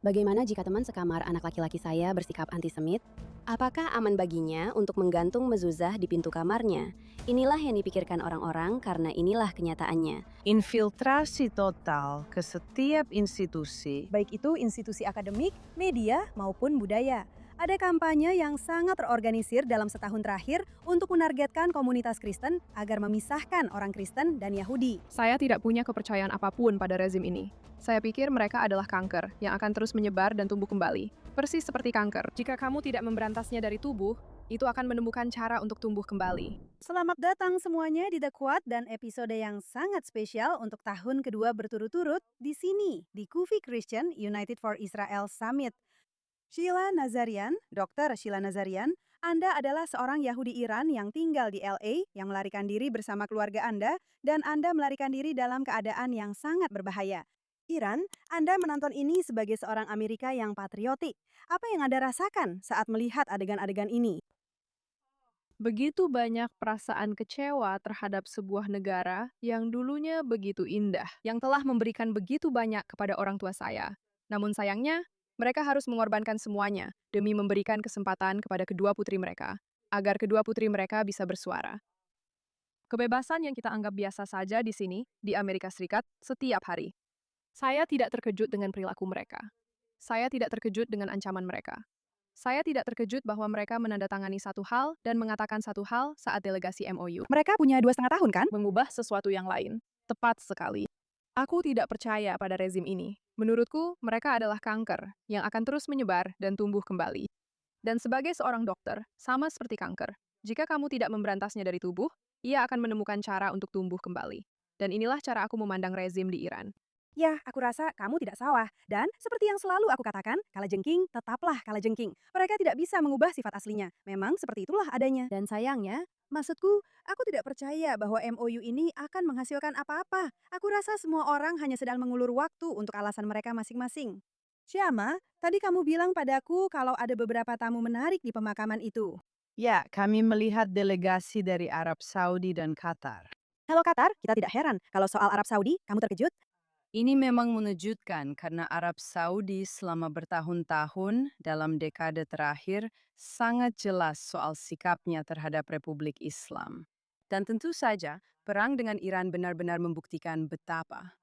Bagaimana jika teman sekamar anak laki-laki saya bersikap antisemit? Apakah aman baginya untuk menggantung mezuzah di pintu kamarnya? Inilah yang dipikirkan orang-orang karena inilah kenyataannya. Infiltrasi total ke setiap institusi. Baik itu institusi akademik, media, maupun budaya. Ada kampanye yang sangat terorganisir dalam setahun terakhir untuk menargetkan komunitas Kristen agar memisahkan orang Kristen dan Yahudi. Saya tidak punya kepercayaan apapun pada rezim ini. Saya pikir mereka adalah kanker yang akan terus menyebar dan tumbuh kembali. Persis seperti kanker. Jika kamu tidak memberantasnya dari tubuh, itu akan menemukan cara untuk tumbuh kembali. Selamat datang semuanya di The Quad dan episode yang sangat spesial untuk tahun kedua berturut-turut di sini, di Kufi Christian United for Israel Summit. Sheila Nazarian, Dr. Sheila Nazarian, Anda adalah seorang Yahudi Iran yang tinggal di LA yang melarikan diri bersama keluarga Anda dan Anda melarikan diri dalam keadaan yang sangat berbahaya. Iran, Anda menonton ini sebagai seorang Amerika yang patriotik. Apa yang Anda rasakan saat melihat adegan-adegan ini? Begitu banyak perasaan kecewa terhadap sebuah negara yang dulunya begitu indah, yang telah memberikan begitu banyak kepada orang tua saya. Namun sayangnya, mereka harus mengorbankan semuanya demi memberikan kesempatan kepada kedua putri mereka, agar kedua putri mereka bisa bersuara. Kebebasan yang kita anggap biasa saja di sini, di Amerika Serikat, setiap hari. Saya tidak terkejut dengan perilaku mereka. Saya tidak terkejut dengan ancaman mereka. Saya tidak terkejut bahwa mereka menandatangani satu hal dan mengatakan satu hal saat delegasi MOU. Mereka punya 2,5 tahun kan? Mengubah sesuatu yang lain. Tepat sekali. Aku tidak percaya pada rezim ini. Menurutku, mereka adalah kanker yang akan terus menyebar dan tumbuh kembali. Dan sebagai seorang dokter, sama seperti kanker, jika kamu tidak memberantasnya dari tubuh, ia akan menemukan cara untuk tumbuh kembali. Dan inilah cara aku memandang rezim di Iran. Ya, aku rasa kamu tidak salah. Dan seperti yang selalu aku katakan, kalajengking tetaplah kalajengking. Mereka tidak bisa mengubah sifat aslinya. Memang seperti itulah adanya. Dan sayangnya, maksudku, aku tidak percaya bahwa MOU ini akan menghasilkan apa-apa. Aku rasa semua orang hanya sedang mengulur waktu untuk alasan mereka masing-masing. Syama, tadi kamu bilang padaku kalau ada beberapa tamu menarik di pemakaman itu. Ya, kami melihat delegasi dari Arab Saudi dan Qatar. Halo Qatar, kita tidak heran kalau soal Arab Saudi, kamu terkejut? Ini memang mengejutkan karena Arab Saudi selama bertahun-tahun dalam dekade terakhir sangat jelas soal sikapnya terhadap Republik Islam. Dan tentu saja, perang dengan Iran benar-benar membuktikan betapa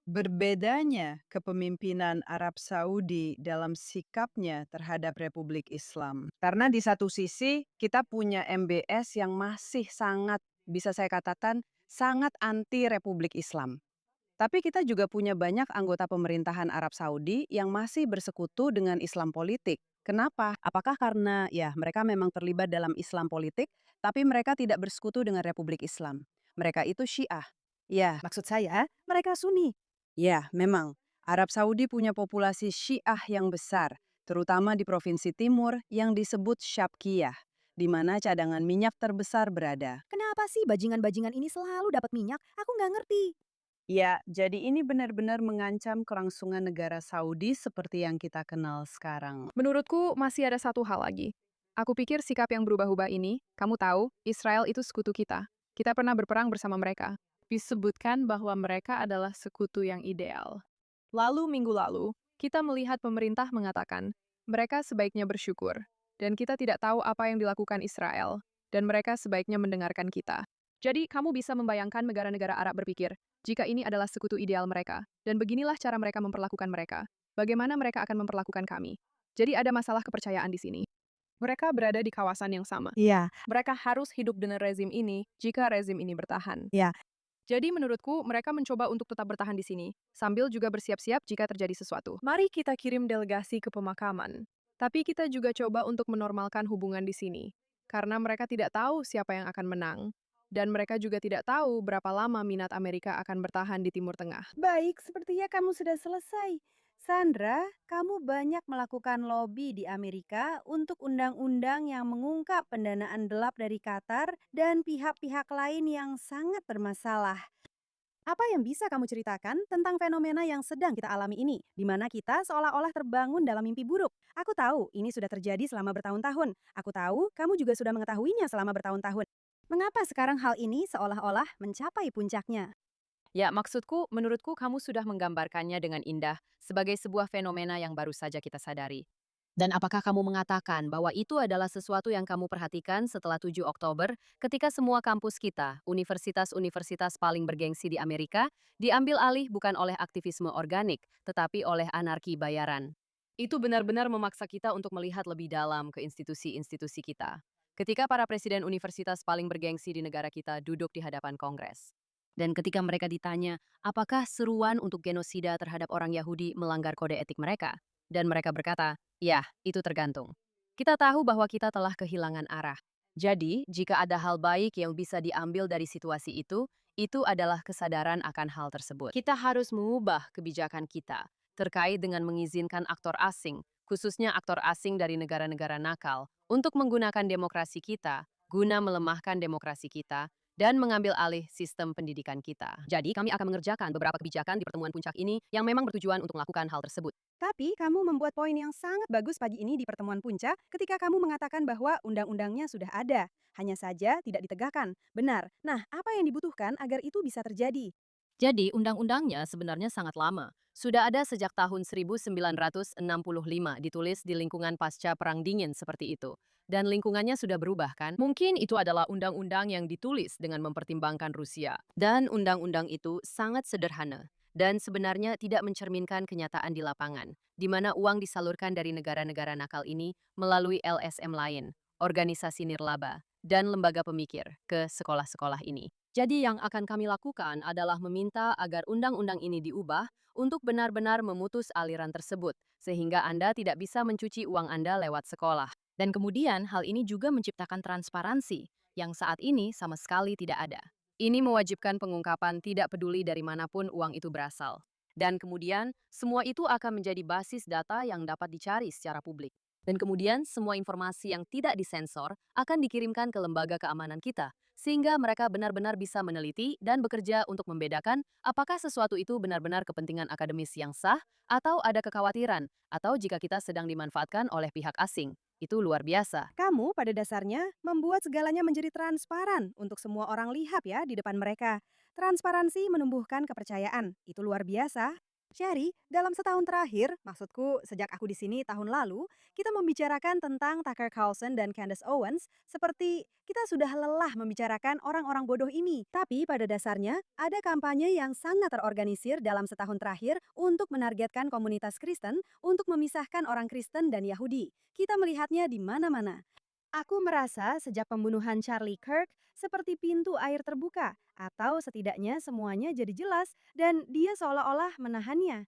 berbedanya kepemimpinan Arab Saudi dalam sikapnya terhadap Republik Islam. Karena di satu sisi kita punya MBS yang masih sangat, bisa saya katakan, sangat anti Republik Islam. Tapi kita juga punya banyak anggota pemerintahan Arab Saudi yang masih bersekutu dengan Islam politik. Kenapa? Apakah karena mereka memang terlibat dalam Islam politik, tapi mereka tidak bersekutu dengan Republik Islam. Mereka itu Syiah. Ya, Maksud saya, mereka Sunni. ya, memang. Arab Saudi punya populasi Syiah yang besar, terutama di provinsi timur yang disebut Syabkiyah, di mana cadangan minyak terbesar berada. Kenapa sih bajingan-bajingan ini selalu dapat minyak? Aku nggak ngerti. Ya, jadi ini benar-benar mengancam kelangsungan negara Saudi seperti yang kita kenal sekarang. Menurutku, masih ada satu hal lagi. Aku pikir sikap yang berubah-ubah ini, kamu tahu, Israel itu sekutu kita. Kita pernah berperang bersama mereka. Disebutkan bahwa mereka adalah sekutu yang ideal. Lalu minggu lalu, kita melihat pemerintah mengatakan, mereka sebaiknya bersyukur, dan kita tidak tahu apa yang dilakukan Israel, dan mereka sebaiknya mendengarkan kita. Jadi, kamu bisa membayangkan negara-negara Arab berpikir, jika ini adalah sekutu ideal mereka, dan beginilah cara mereka memperlakukan mereka, bagaimana mereka akan memperlakukan kami. Jadi ada masalah kepercayaan di sini. Mereka berada di kawasan yang sama. Iya, Mereka harus hidup dengan rezim ini jika rezim ini bertahan. ya. Jadi menurutku mereka mencoba untuk tetap bertahan di sini, sambil juga bersiap-siap jika terjadi sesuatu. Mari kita kirim delegasi ke pemakaman. Tapi kita juga coba untuk menormalkan hubungan di sini. Karena mereka tidak tahu siapa yang akan menang. Dan mereka juga tidak tahu berapa lama minat Amerika akan bertahan di Timur Tengah. Baik, sepertinya kamu sudah selesai. Sandra, kamu banyak melakukan lobi di Amerika untuk undang-undang yang mengungkap pendanaan gelap dari Qatar dan pihak-pihak lain yang sangat bermasalah. Apa yang bisa kamu ceritakan tentang fenomena yang sedang kita alami ini, di mana kita seolah-olah terbangun dalam mimpi buruk? Aku tahu ini sudah terjadi selama bertahun-tahun. Aku tahu kamu juga sudah mengetahuinya selama bertahun-tahun. Mengapa sekarang hal ini seolah-olah mencapai puncaknya? Ya, menurutku kamu sudah menggambarkannya dengan indah sebagai sebuah fenomena yang baru saja kita sadari. Dan apakah kamu mengatakan bahwa itu adalah sesuatu yang kamu perhatikan setelah 7 Oktober ketika semua kampus kita, universitas-universitas paling bergengsi di Amerika, diambil alih bukan oleh aktivisme organik, tetapi oleh anarki bayaran? Itu benar-benar memaksa kita untuk melihat lebih dalam ke institusi-institusi kita. Ketika para presiden universitas paling bergengsi di negara kita duduk di hadapan Kongres. Dan ketika mereka ditanya, apakah seruan untuk genosida terhadap orang Yahudi melanggar kode etik mereka? Dan mereka berkata, ya, itu tergantung. Kita tahu bahwa kita telah kehilangan arah. Jadi, jika ada hal baik yang bisa diambil dari situasi itu adalah kesadaran akan hal tersebut. Kita harus mengubah kebijakan kita terkait dengan mengizinkan aktor asing, khususnya aktor asing dari negara-negara nakal, untuk menggunakan demokrasi kita, guna melemahkan demokrasi kita, dan mengambil alih sistem pendidikan kita. Jadi, kami akan mengerjakan beberapa kebijakan di pertemuan puncak ini yang memang bertujuan untuk melakukan hal tersebut. Tapi kamu membuat poin yang sangat bagus pagi ini di pertemuan puncak ketika kamu mengatakan bahwa undang-undangnya sudah ada, hanya saja tidak ditegakkan. Benar. Nah, apa yang dibutuhkan agar itu bisa terjadi? Jadi, undang-undangnya sebenarnya sangat lama. Sudah ada sejak tahun 1965 ditulis di lingkungan pasca Perang Dingin seperti itu. Dan lingkungannya sudah berubah kan? Mungkin itu adalah undang-undang yang ditulis dengan mempertimbangkan Rusia. Dan undang-undang itu sangat sederhana. Dan sebenarnya tidak mencerminkan kenyataan di lapangan, di mana uang disalurkan dari negara-negara nakal ini melalui LSM lain, organisasi nirlaba, dan lembaga pemikir ke sekolah-sekolah ini. Jadi yang akan kami lakukan adalah meminta agar undang-undang ini diubah untuk benar-benar memutus aliran tersebut, sehingga Anda tidak bisa mencuci uang Anda lewat sekolah. Dan kemudian hal ini juga menciptakan transparansi, yang saat ini sama sekali tidak ada. Ini mewajibkan pengungkapan tidak peduli dari manapun uang itu berasal. Dan kemudian, semua itu akan menjadi basis data yang dapat dicari secara publik. Dan kemudian, semua informasi yang tidak disensor akan dikirimkan ke lembaga keamanan kita, sehingga mereka benar-benar bisa meneliti dan bekerja untuk membedakan apakah sesuatu itu benar-benar kepentingan akademis yang sah, atau ada kekhawatiran, atau jika kita sedang dimanfaatkan oleh pihak asing. Itu luar biasa. Kamu pada dasarnya membuat segalanya menjadi transparan untuk semua orang lihat ya di depan mereka. Transparansi menumbuhkan kepercayaan. Itu luar biasa. Sherry, dalam setahun terakhir, maksudku sejak aku di sini tahun lalu, kita membicarakan tentang Tucker Carlson dan Candace Owens seperti kita sudah lelah membicarakan orang-orang bodoh ini. Tapi pada dasarnya, ada kampanye yang sangat terorganisir dalam setahun terakhir untuk menargetkan komunitas Kristen untuk memisahkan orang Kristen dan Yahudi. Kita melihatnya di mana-mana. Aku merasa sejak pembunuhan Charlie Kirk seperti pintu air terbuka, atau setidaknya semuanya jadi jelas dan dia seolah-olah menahannya.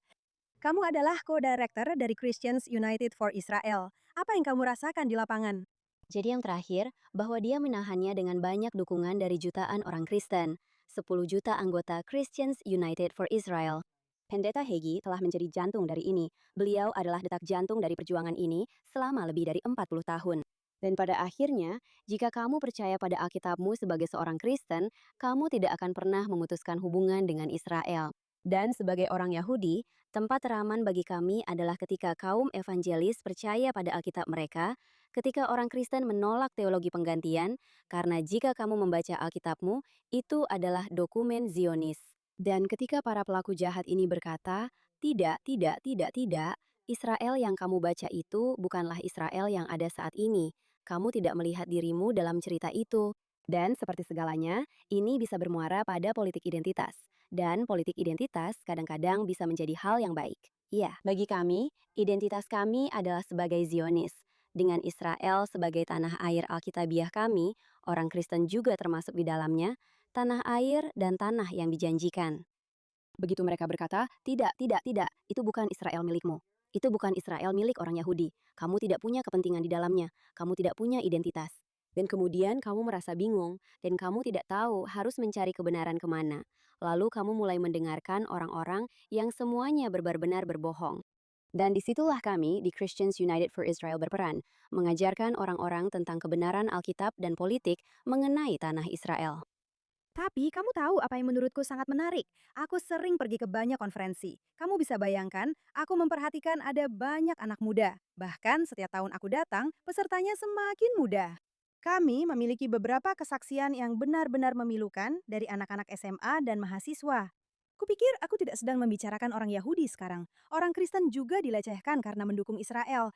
Kamu adalah co-director dari Christians United for Israel. Apa yang kamu rasakan di lapangan? Jadi yang terakhir, bahwa dia menahannya dengan banyak dukungan dari jutaan orang Kristen, 10 juta anggota Christians United for Israel. Pendeta Hagee telah menjadi jantung dari ini. Beliau adalah detak jantung dari perjuangan ini selama lebih dari 40 tahun. Dan pada akhirnya, jika kamu percaya pada Alkitabmu sebagai seorang Kristen, kamu tidak akan pernah memutuskan hubungan dengan Israel. Dan sebagai orang Yahudi, tempat teraman bagi kami adalah ketika kaum evangelis percaya pada Alkitab mereka, ketika orang Kristen menolak teologi penggantian, karena jika kamu membaca Alkitabmu, itu adalah dokumen Zionis. Dan ketika para pelaku jahat ini berkata, tidak, tidak, tidak, tidak, Israel yang kamu baca itu bukanlah Israel yang ada saat ini. Kamu tidak melihat dirimu dalam cerita itu. Dan seperti segalanya, ini bisa bermuara pada politik identitas. Dan politik identitas kadang-kadang bisa menjadi hal yang baik. Iya, bagi kami, identitas kami adalah sebagai Zionis. Dengan Israel sebagai tanah air Alkitabiah kami, orang Kristen juga termasuk di dalamnya, tanah air dan tanah yang dijanjikan. Begitu mereka berkata, tidak, tidak, tidak, itu bukan Israel milikmu. Itu bukan Israel milik orang Yahudi. Kamu tidak punya kepentingan di dalamnya. Kamu tidak punya identitas. Dan kemudian kamu merasa bingung, dan kamu tidak tahu harus mencari kebenaran kemana. Lalu kamu mulai mendengarkan orang-orang yang semuanya benar-benar berbohong. Dan disitulah kami di Christians United for Israel berperan, mengajarkan orang-orang tentang kebenaran Alkitab dan politik mengenai tanah Israel. Tapi kamu tahu apa yang menurutku sangat menarik? Aku sering pergi ke banyak konferensi. Kamu bisa bayangkan, aku memperhatikan ada banyak anak muda. Bahkan setiap tahun aku datang, pesertanya semakin muda. Kami memiliki beberapa kesaksian yang benar-benar memilukan dari anak-anak SMA dan mahasiswa. Kupikir aku tidak sedang membicarakan orang Yahudi sekarang. Orang Kristen juga dilecehkan karena mendukung Israel.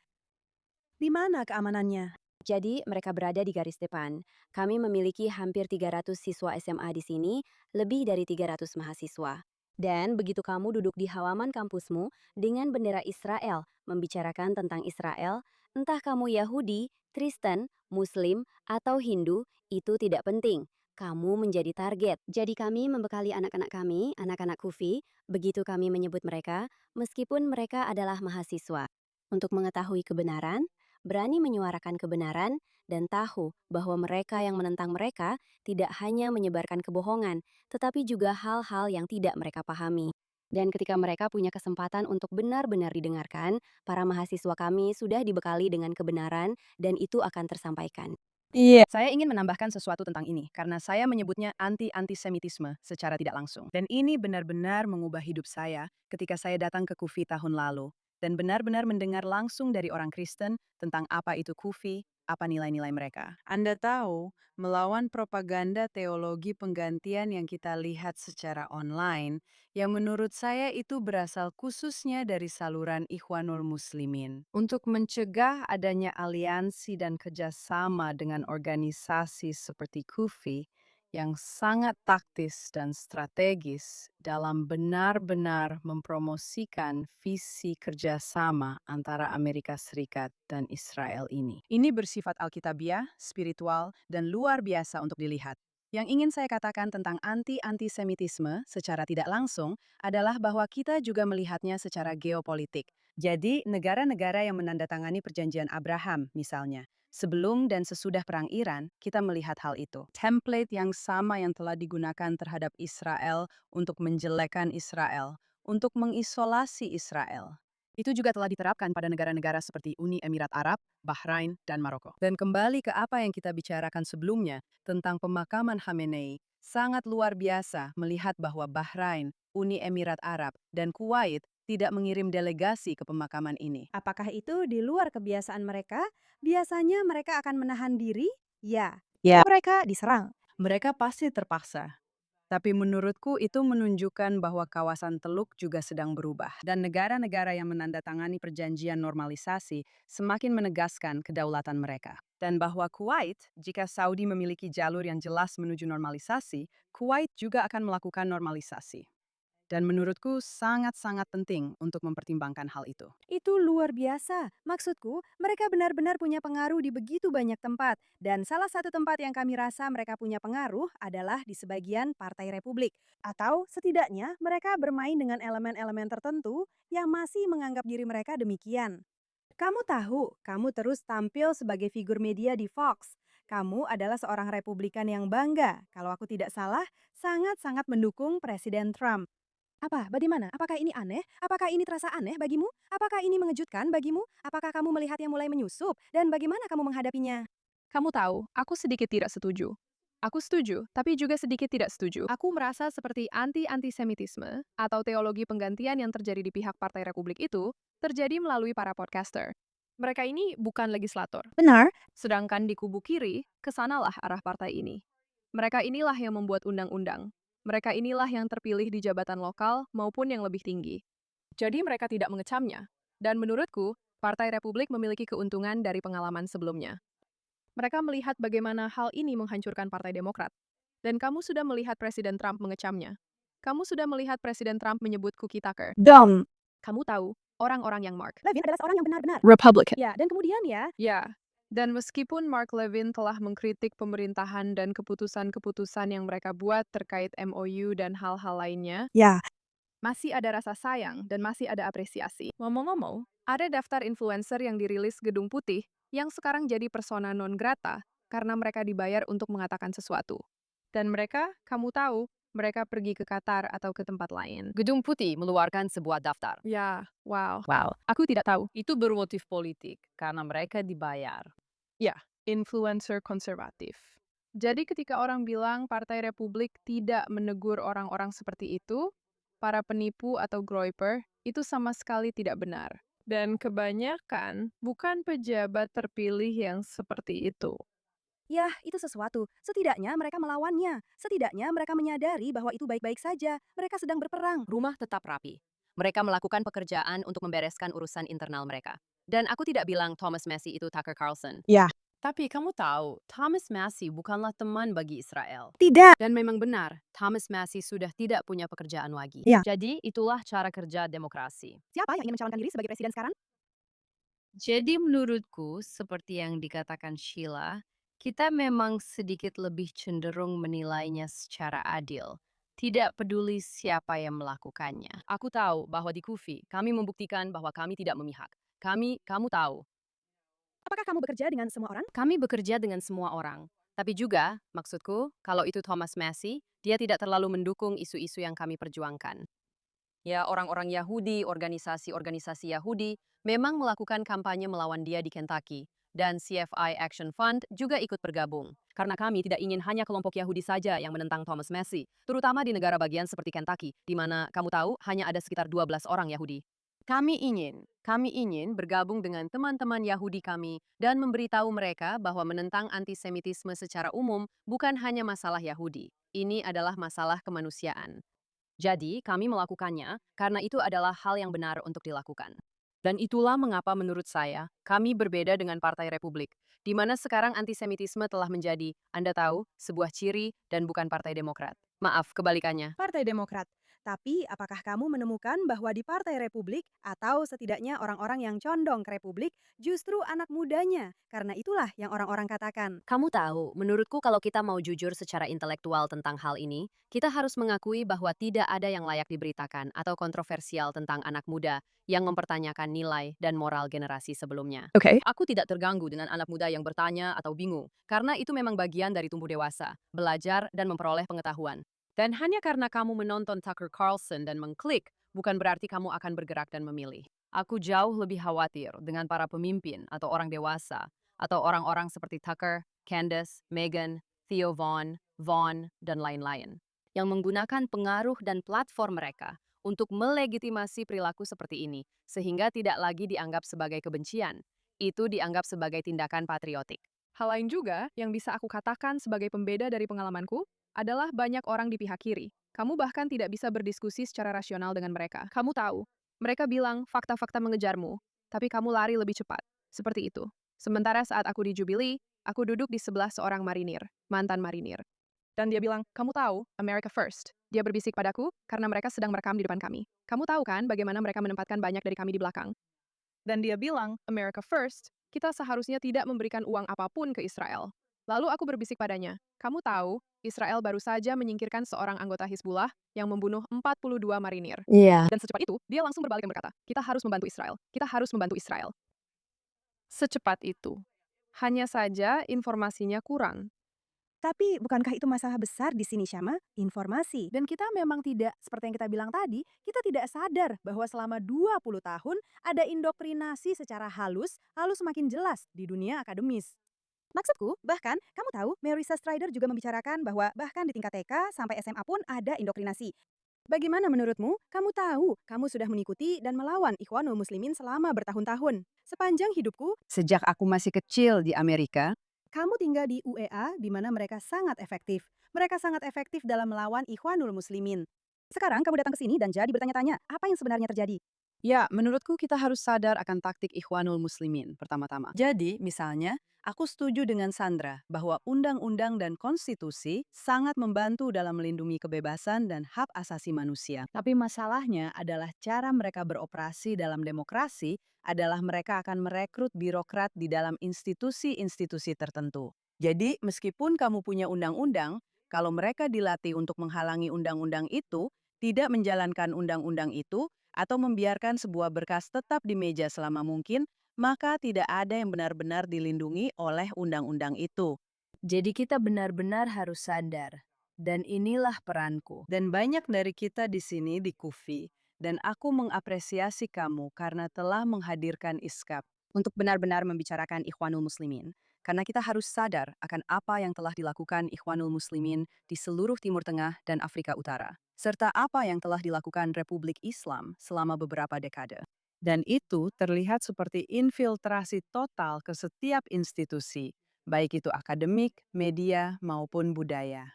Di mana keamanannya? Jadi, mereka berada di garis depan. Kami memiliki hampir 300 siswa SMA di sini, lebih dari 300 mahasiswa. Dan begitu kamu duduk di halaman kampusmu dengan bendera Israel, membicarakan tentang Israel, entah kamu Yahudi, Kristen, Muslim, atau Hindu, itu tidak penting. Kamu menjadi target. Jadi kami membekali anak-anak kami, anak-anak Kufi, begitu kami menyebut mereka, meskipun mereka adalah mahasiswa. Untuk mengetahui kebenaran, berani menyuarakan kebenaran, dan tahu bahwa mereka yang menentang mereka tidak hanya menyebarkan kebohongan, tetapi juga hal-hal yang tidak mereka pahami. Dan ketika mereka punya kesempatan untuk benar-benar didengarkan, para mahasiswa kami sudah dibekali dengan kebenaran dan itu akan tersampaikan. Iya. Saya ingin menambahkan sesuatu tentang ini, karena saya menyebutnya anti-antisemitisme secara tidak langsung. Dan ini benar-benar mengubah hidup saya ketika saya datang ke Kufi tahun lalu, dan benar-benar mendengar langsung dari orang Kristen tentang apa itu Kufi, apa nilai-nilai mereka. Anda tahu, melawan propaganda teologi penggantian yang kita lihat secara online, yang menurut saya itu berasal khususnya dari saluran Ikhwanul Muslimin. Untuk mencegah adanya aliansi dan kerjasama dengan organisasi seperti Kufi yang sangat taktis dan strategis dalam benar-benar mempromosikan visi kerjasama antara Amerika Serikat dan Israel ini. Ini bersifat alkitabiah, spiritual, dan luar biasa untuk dilihat. Yang ingin saya katakan tentang anti-antisemitisme secara tidak langsung adalah bahwa kita juga melihatnya secara geopolitik. Jadi, negara-negara yang menandatangani perjanjian Abraham, misalnya, sebelum dan sesudah Perang Iran, kita melihat hal itu. Template yang sama yang telah digunakan terhadap Israel untuk menjelekkan Israel, untuk mengisolasi Israel. Itu juga telah diterapkan pada negara-negara seperti Uni Emirat Arab, Bahrain, dan Maroko. Dan kembali ke apa yang kita bicarakan sebelumnya tentang pemakaman Khamenei, sangat luar biasa melihat bahwa Bahrain, Uni Emirat Arab, dan Kuwait tidak mengirim delegasi ke pemakaman ini. Apakah itu di luar kebiasaan mereka? Biasanya mereka akan menahan diri? Ya. Ya. Mereka diserang. Mereka pasti terpaksa. Tapi menurutku itu menunjukkan bahwa kawasan Teluk juga sedang berubah. Dan negara-negara yang menandatangani perjanjian normalisasi semakin menegaskan kedaulatan mereka. Dan bahwa Kuwait, jika Saudi memiliki jalur yang jelas menuju normalisasi, Kuwait juga akan melakukan normalisasi. Dan menurutku sangat-sangat penting untuk mempertimbangkan hal itu. Itu luar biasa. Maksudku, mereka benar-benar punya pengaruh di begitu banyak tempat. Dan salah satu tempat yang kami rasa mereka punya pengaruh adalah di sebagian Partai Republik. Atau setidaknya mereka bermain dengan elemen-elemen tertentu yang masih menganggap diri mereka demikian. Kamu tahu, kamu terus tampil sebagai figur media di Fox. Kamu adalah seorang Republikan yang bangga, kalau aku tidak salah, sangat-sangat mendukung Presiden Trump. Apa? Bagaimana? Apakah ini aneh? Apakah ini terasa aneh bagimu? Apakah ini mengejutkan bagimu? Apakah kamu melihatnya mulai menyusup? Dan bagaimana kamu menghadapinya? Kamu tahu, aku sedikit tidak setuju. Aku setuju, tapi juga sedikit tidak setuju. Aku merasa seperti anti-antisemitisme atau teologi penggantian yang terjadi di pihak Partai Republik itu terjadi melalui para podcaster. Mereka ini bukan legislator. Benar. Sedangkan di kubu kiri, kesanalah arah partai ini. Mereka inilah yang membuat undang-undang. Mereka inilah yang terpilih di jabatan lokal maupun yang lebih tinggi. Jadi mereka tidak mengecamnya. Dan menurutku, Partai Republik memiliki keuntungan dari pengalaman sebelumnya. Mereka melihat bagaimana hal ini menghancurkan Partai Demokrat. Dan kamu sudah melihat Presiden Trump mengecamnya. Kamu sudah melihat Presiden Trump menyebut Cookie Tucker. Dom. Kamu tahu, orang-orang yang Mark. Levin adalah seorang yang benar-benar. Republican. Ya, dan kemudian ya, Ya, dan meskipun Mark Levin telah mengkritik pemerintahan dan keputusan-keputusan yang mereka buat terkait MOU dan hal-hal lainnya, ya, masih ada rasa sayang dan masih ada apresiasi. Ngomong-ngomong, ada daftar influencer yang dirilis Gedung Putih yang sekarang jadi persona non grata karena mereka dibayar untuk mengatakan sesuatu. Dan mereka, kamu tahu, mereka pergi ke Qatar atau ke tempat lain. Gedung Putih mengeluarkan sebuah daftar. Ya, wow. Wow, Aku tidak tahu. itu bermotif politik karena mereka dibayar. Ya, influencer konservatif. Jadi ketika orang bilang Partai Republik tidak menegur orang-orang seperti itu, para penipu atau groiper, itu sama sekali tidak benar. Dan kebanyakan bukan pejabat terpilih yang seperti itu. Yah, itu sesuatu. Setidaknya mereka melawannya. Setidaknya mereka menyadari bahwa itu baik-baik saja. Mereka sedang berperang. Rumah tetap rapi. Mereka melakukan pekerjaan untuk membereskan urusan internal mereka. Dan aku tidak bilang Thomas Massey itu Tucker Carlson. Ya. Tapi kamu tahu, Thomas Massey bukanlah teman bagi Israel. Tidak. Dan memang benar, Thomas Massey sudah tidak punya pekerjaan lagi. Ya. Jadi, itulah cara kerja demokrasi. Siapa yang ingin mencalonkan diri sebagai presiden sekarang? Jadi menurutku, seperti yang dikatakan Sheila, kita memang sedikit lebih cenderung menilainya secara adil. Tidak peduli siapa yang melakukannya. Aku tahu bahwa di KUFI, kami membuktikan bahwa kami tidak memihak. Kamu tahu, Apakah kamu bekerja dengan semua orang? kami bekerja dengan semua orang. Tapi juga, maksudku, kalau itu Thomas Massey, dia tidak terlalu mendukung isu-isu yang kami perjuangkan. Ya, orang-orang Yahudi, organisasi-organisasi Yahudi, memang melakukan kampanye melawan dia di Kentucky. Dan CFI Action Fund juga ikut bergabung. Karena kami tidak ingin hanya kelompok Yahudi saja yang menentang Thomas Massey, terutama di negara bagian seperti Kentucky, di mana kamu tahu hanya ada sekitar 12 orang Yahudi. Kami ingin bergabung dengan teman-teman Yahudi kami dan memberitahu mereka bahwa menentang antisemitisme secara umum bukan hanya masalah Yahudi. Ini adalah masalah kemanusiaan. Jadi, kami melakukannya karena itu adalah hal yang benar untuk dilakukan. Dan itulah mengapa menurut saya, kami berbeda dengan Partai Republik, di mana sekarang antisemitisme telah menjadi, Anda tahu, sebuah ciri dan bukan Partai Demokrat. Maaf, kebalikannya. Partai Demokrat. Tapi, apakah kamu menemukan bahwa di Partai Republik, atau setidaknya orang-orang yang condong ke Republik, justru anak mudanya? Karena itulah yang orang-orang katakan. Kamu tahu, menurutku kalau kita mau jujur secara intelektual tentang hal ini, kita harus mengakui bahwa tidak ada yang layak diberitakan atau kontroversial tentang anak muda yang mempertanyakan nilai dan moral generasi sebelumnya. Oke. Aku tidak terganggu dengan anak muda yang bertanya atau bingung, karena itu memang bagian dari tumbuh dewasa, belajar dan memperoleh pengetahuan. Dan hanya karena kamu menonton Tucker Carlson dan mengklik, bukan berarti kamu akan bergerak dan memilih. Aku jauh lebih khawatir dengan para pemimpin atau orang dewasa, atau orang-orang seperti Tucker, Candace, Meghan, Theo Vaughn, dan lain-lain, yang menggunakan pengaruh dan platform mereka untuk melegitimasi perilaku seperti ini, sehingga tidak lagi dianggap sebagai kebencian. Itu dianggap sebagai tindakan patriotik. Hal lain juga yang bisa aku katakan sebagai pembeda dari pengalamanku adalah banyak orang di pihak kiri. Kamu bahkan tidak bisa berdiskusi secara rasional dengan mereka. Kamu tahu, mereka bilang fakta-fakta mengejarmu, tapi kamu lari lebih cepat. Seperti itu. Sementara saat aku di Jubilee, aku duduk di sebelah seorang marinir, mantan marinir. Dan dia bilang, kamu tahu, America First. Dia berbisik padaku karena mereka sedang merekam di depan kami. Kamu tahu kan bagaimana mereka menempatkan banyak dari kami di belakang? Dan dia bilang, America First, kita seharusnya tidak memberikan uang apapun ke Israel. Lalu aku berbisik padanya, kamu tahu, Israel baru saja menyingkirkan seorang anggota Hizbullah yang membunuh 42 marinir. Iya. Dan secepat itu, dia langsung berbalik dan berkata, kita harus membantu Israel. Kita harus membantu Israel. Secepat itu. Hanya saja informasinya kurang. Tapi, bukankah itu masalah besar di sini, Syama? Informasi. Dan kita memang tidak, seperti yang kita bilang tadi, kita tidak sadar bahwa selama 20 tahun ada indoktrinasi secara halus, lalu semakin jelas di dunia akademis. Maksudku, bahkan kamu tahu, Marissa Strider juga membicarakan bahwa bahkan di tingkat TK sampai SMA pun ada indoktrinasi. Bagaimana menurutmu? Kamu tahu, kamu sudah mengikuti dan melawan Ikhwanul Muslimin selama bertahun-tahun. Sepanjang hidupku, Sejak aku masih kecil di Amerika, kamu tinggal di UEA, di mana mereka sangat efektif. Mereka sangat efektif dalam melawan Ikhwanul Muslimin. Sekarang kamu datang ke sini dan jadi bertanya-tanya, apa yang sebenarnya terjadi? ya, menurutku kita harus sadar akan taktik Ikhwanul Muslimin pertama-tama. Jadi, misalnya, aku setuju dengan Sandra bahwa undang-undang dan konstitusi sangat membantu dalam melindungi kebebasan dan hak asasi manusia. Tapi masalahnya adalah cara mereka beroperasi dalam demokrasi adalah mereka akan merekrut birokrat di dalam institusi-institusi tertentu. Jadi, meskipun kamu punya undang-undang, kalau mereka dilatih untuk menghalangi undang-undang itu, tidak menjalankan undang-undang itu, atau membiarkan sebuah berkas tetap di meja selama mungkin, maka tidak ada yang benar-benar dilindungi oleh undang-undang itu. Jadi kita benar-benar harus sadar. Dan inilah peranku. Dan banyak dari kita di sini di KUFI, dan aku mengapresiasi kamu karena telah menghadirkan ISKAP. Untuk benar-benar membicarakan Ikhwanul Muslimin, karena kita harus sadar akan apa yang telah dilakukan Ikhwanul Muslimin di seluruh Timur Tengah dan Afrika Utara, serta apa yang telah dilakukan Republik Islam selama beberapa dekade. Dan itu terlihat seperti infiltrasi total ke setiap institusi, baik itu akademik, media, maupun budaya.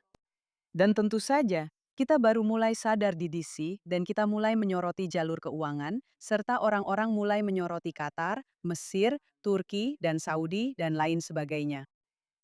Dan tentu saja, kita baru mulai sadar di DC dan kita mulai menyoroti jalur keuangan, serta orang-orang mulai menyoroti Qatar, Mesir, Turki, dan Saudi, dan lain sebagainya.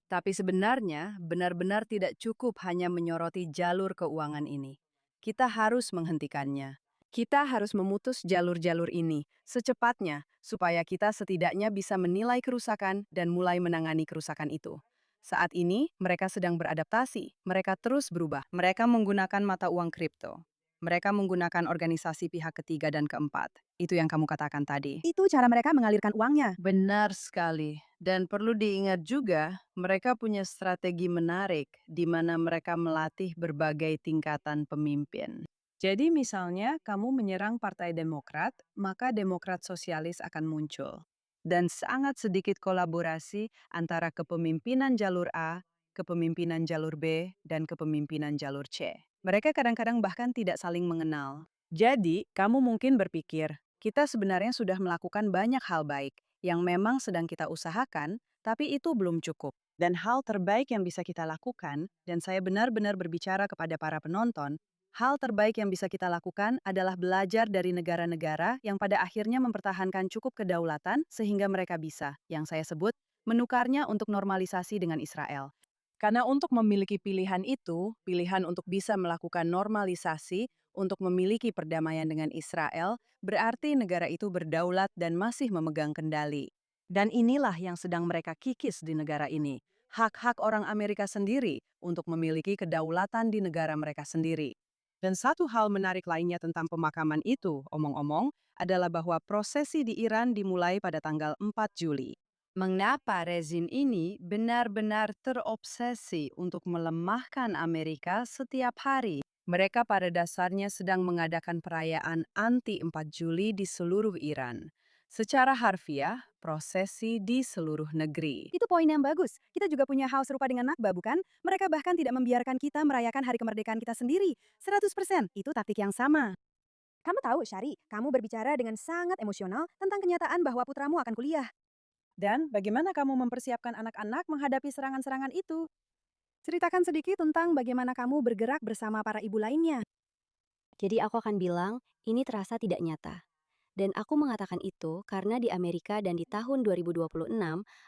Tapi sebenarnya benar-benar tidak cukup hanya menyoroti jalur keuangan ini. Kita harus menghentikannya. Kita harus memutus jalur-jalur ini secepatnya supaya kita setidaknya bisa menilai kerusakan dan mulai menangani kerusakan itu. Saat ini, mereka sedang beradaptasi. Mereka terus berubah. Mereka menggunakan mata uang kripto. Mereka menggunakan organisasi pihak ketiga dan keempat. Itu yang kamu katakan tadi. Itu cara mereka mengalirkan uangnya. Benar sekali. Dan perlu diingat juga, mereka punya strategi menarik di mana mereka melatih berbagai tingkatan pemimpin. Jadi misalnya kamu menyerang Partai Demokrat, maka Demokrat Sosialis akan muncul. Dan sangat sedikit kolaborasi antara kepemimpinan jalur A, kepemimpinan jalur B, dan kepemimpinan jalur C. Mereka kadang-kadang bahkan tidak saling mengenal. Jadi, kamu mungkin berpikir, kita sebenarnya sudah melakukan banyak hal baik yang memang sedang kita usahakan, tapi itu belum cukup. Dan hal terbaik yang bisa kita lakukan, dan saya benar-benar berbicara kepada para penonton, hal terbaik yang bisa kita lakukan adalah belajar dari negara-negara yang pada akhirnya mempertahankan cukup kedaulatan sehingga mereka bisa, yang saya sebut, menukarnya untuk normalisasi dengan Israel. Karena untuk memiliki pilihan itu, pilihan untuk bisa melakukan normalisasi, untuk memiliki perdamaian dengan Israel, berarti negara itu berdaulat dan masih memegang kendali. Dan inilah yang sedang mereka kikis di negara ini. Hak-hak orang Amerika sendiri untuk memiliki kedaulatan di negara mereka sendiri. Dan satu hal menarik lainnya tentang pemakaman itu, omong-omong, adalah bahwa prosesi di Iran dimulai pada tanggal 4 Juli. Mengapa rezim ini benar-benar terobsesi untuk melemahkan Amerika setiap hari? Mereka pada dasarnya sedang mengadakan perayaan anti 4 Juli di seluruh Iran. Secara harfiah, prosesi di seluruh negeri. Itu poin yang bagus. Kita juga punya hal serupa dengan Nakba, bukan? Mereka bahkan tidak membiarkan kita merayakan hari kemerdekaan kita sendiri. 100%, itu taktik yang sama. Kamu tahu, Syari, kamu berbicara dengan sangat emosional tentang kenyataan bahwa putramu akan kuliah. Dan bagaimana kamu mempersiapkan anak-anak menghadapi serangan-serangan itu? Ceritakan sedikit tentang bagaimana kamu bergerak bersama para ibu lainnya. Jadi aku akan bilang, ini terasa tidak nyata. Dan aku mengatakan itu karena di Amerika dan di tahun 2026,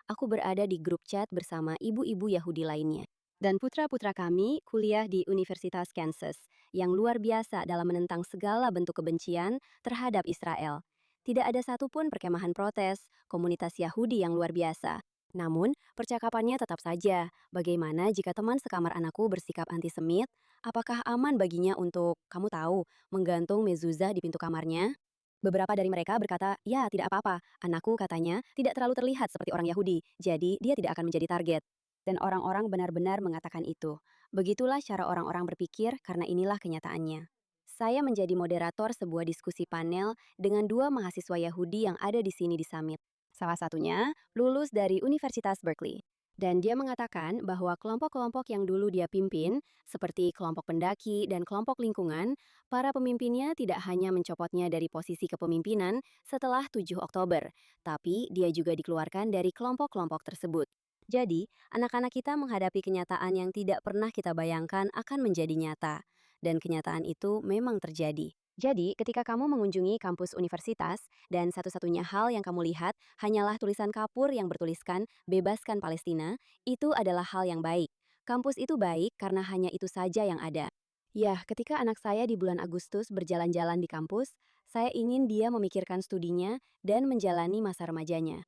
aku berada di grup chat bersama ibu-ibu Yahudi lainnya. Dan putra-putra kami kuliah di Universitas Kansas, yang luar biasa dalam menentang segala bentuk kebencian terhadap Israel. Tidak ada satupun perkemahan protes, komunitas Yahudi yang luar biasa. Namun, percakapannya tetap saja, bagaimana jika teman sekamar anakku bersikap antisemit, apakah aman baginya untuk, kamu tahu, menggantung mezuzah di pintu kamarnya? Beberapa dari mereka berkata, ya tidak apa-apa, anakku katanya tidak terlalu terlihat seperti orang Yahudi, jadi dia tidak akan menjadi target. Dan orang-orang benar-benar mengatakan itu. Begitulah cara orang-orang berpikir karena inilah kenyataannya. Saya menjadi moderator sebuah diskusi panel dengan dua mahasiswa Yahudi yang ada di sini di Summit. Salah satunya lulus dari Universitas Berkeley. Dan dia mengatakan bahwa kelompok-kelompok yang dulu dia pimpin, seperti kelompok pendaki dan kelompok lingkungan, para pemimpinnya tidak hanya mencopotnya dari posisi kepemimpinan setelah 7 Oktober, tapi dia juga dikeluarkan dari kelompok-kelompok tersebut. Jadi, anak-anak kita menghadapi kenyataan yang tidak pernah kita bayangkan akan menjadi nyata. Dan kenyataan itu memang terjadi. Jadi, ketika kamu mengunjungi kampus universitas, dan satu-satunya hal yang kamu lihat hanyalah tulisan kapur yang bertuliskan "Bebaskan Palestina", itu adalah hal yang baik. Kampus itu baik karena hanya itu saja yang ada. Ya, ketika anak saya di bulan Agustus berjalan-jalan di kampus, saya ingin dia memikirkan studinya dan menjalani masa remajanya.